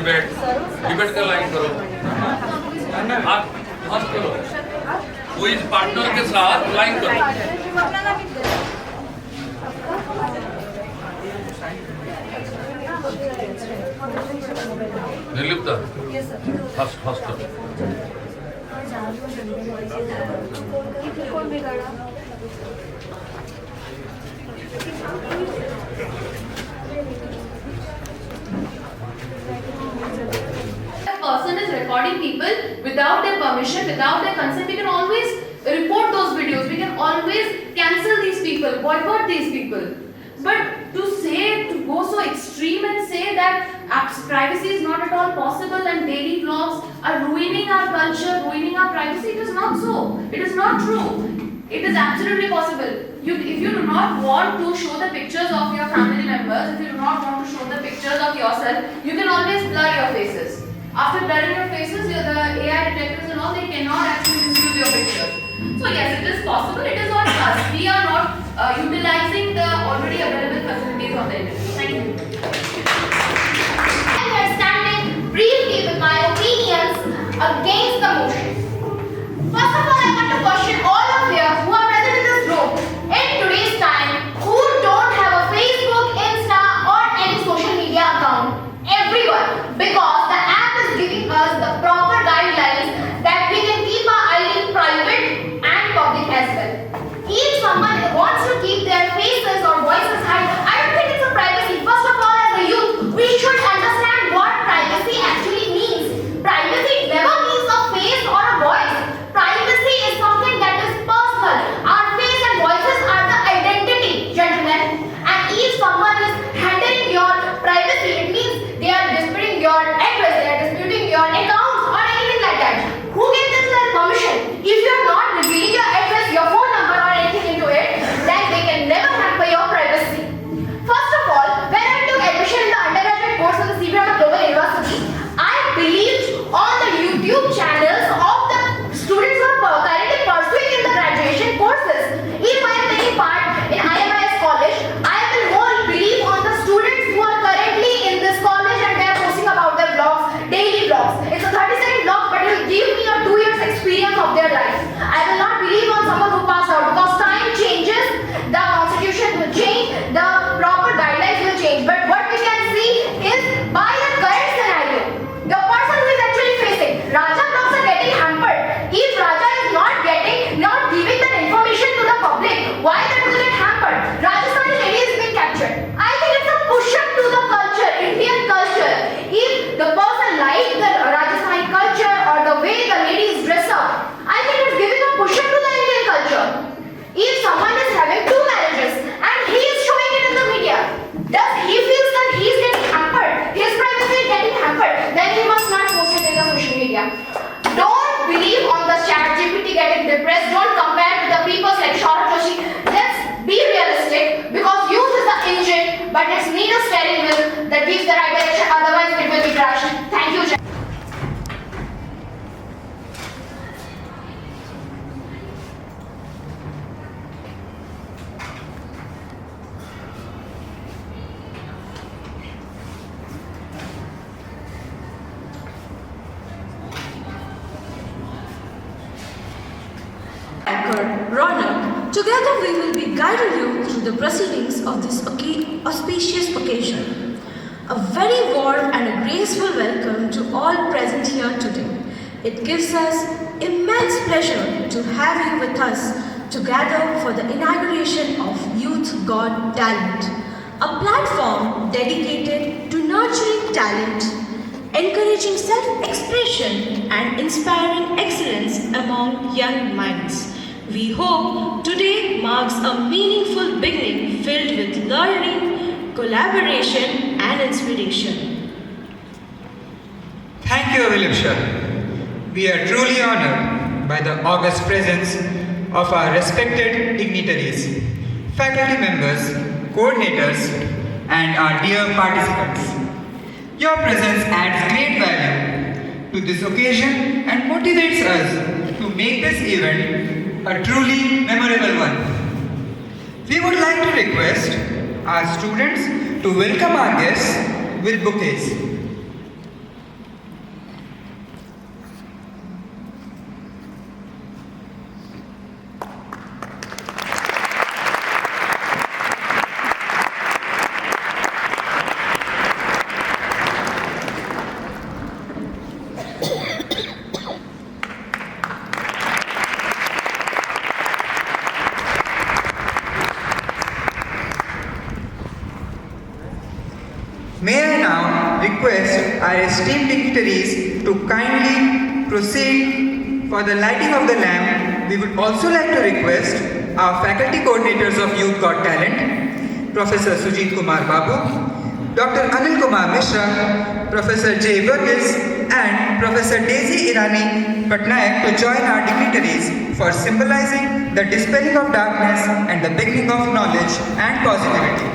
Debate का line करो, हाथ मत करो, कोई पार्टनर के साथ लाइन करो। निर्लिप्ता first person is recording people without their permission, without their consent, we can always report those videos. We can always cancel these people, boycott these people. But to go so extreme and say that privacy is not at all possible and daily vlogs are ruining our culture, ruining our privacy, it is not so. It is not true. It is absolutely possible. If you do not want to show the pictures of your family members, if you do not want to show the pictures of yourself, you can always blur your faces. After blurring your faces, the AI detectors and all, they cannot actually misuse your pictures. So yes, it is possible. It is on us. We are not utilizing the already available facilities on the internet. Thank you. I am here standing briefly with my opinions against the motion. First of all, I want to question all of you who are present in this room in today's time who don't have a Facebook, Insta or any social media account. Everyone, because the app is giving us the proper guidelines that we can keep our ID private and public as well. If someone wants to keep their faces or voices hidden, I don't think it's a privacy. First of all, as a youth, we should understand what privacy actually means. Privacy never means a face or a voice. Privacy is something that is personal. Our face and voices are the identity, gentlemen. And if someone is handling your privacy, it means they are disputing your address, they are disputing your accounts or anything like that. Who gave them their permission? If you are not revealing your address, your phone number or anything into it, then they can never hamper your privacy. First of all, when I took admission in the undergraduate course of the CBM Global University, I believed on the YouTube channels of the students who are currently pursuing in the graduation courses. If I am taking part in IMIS college, I will more believe on the students who are currently in this college and they are posting about their vlogs, daily vlogs. It's a 30-second vlog, but it will give me a 2 years experience of their life. I will not believe on someone who passed out because time changes, the constitution will change, the proper guidelines will change. But what we can see is by the current scenario, the person who is actually facing Raja blogs are getting hampered. If Raja is not giving that information to the public, why that will get hampered? Rajasthani lady is being captured. I think it's a push up to the culture, Indian culture. If the person likes the Rajasthani culture or the way the ladies dress up, I think it's giving a push up to the Indian culture. If someone is having 2 marriages and he is showing it in the media, does he feel that he is getting hampered? His privacy is getting hampered. Then he must not post it in the social media. Don't believe on the chat GPT getting depressed. Don't compare with the people like Saurabh Joshi. Let's be realistic because youth is the engine, but it's need a steering wheel that gives the right direction. Otherwise, it will be crash. Thank you. Ronak, together we will be guiding you through the proceedings of this auspicious occasion. A very warm and a graceful welcome to all present here today. It gives us immense pleasure to have you with us to gather for the inauguration of Youth Got Talent, a platform dedicated to nurturing talent, encouraging self-expression and inspiring excellence among young minds. We hope today marks a meaningful beginning filled with learning, collaboration and inspiration. Thank you, Wilipsha. We are truly honored by the august presence of our respected dignitaries, faculty members, coordinators, and our dear participants. Your presence adds great value to this occasion and motivates us to make this event a truly memorable one. We would like to request our students to welcome our guests with bouquets. May I now request our esteemed dignitaries to kindly proceed for the lighting of the lamp. We would also like to request our faculty coordinators of Youth Got Talent, Professor Sujit Kumar Babu, Dr. Anil Kumar Mishra, Professor J. Verghese and Professor Daisy Irani Patnaik to join our dignitaries for symbolizing the dispelling of darkness and the beginning of knowledge and positivity.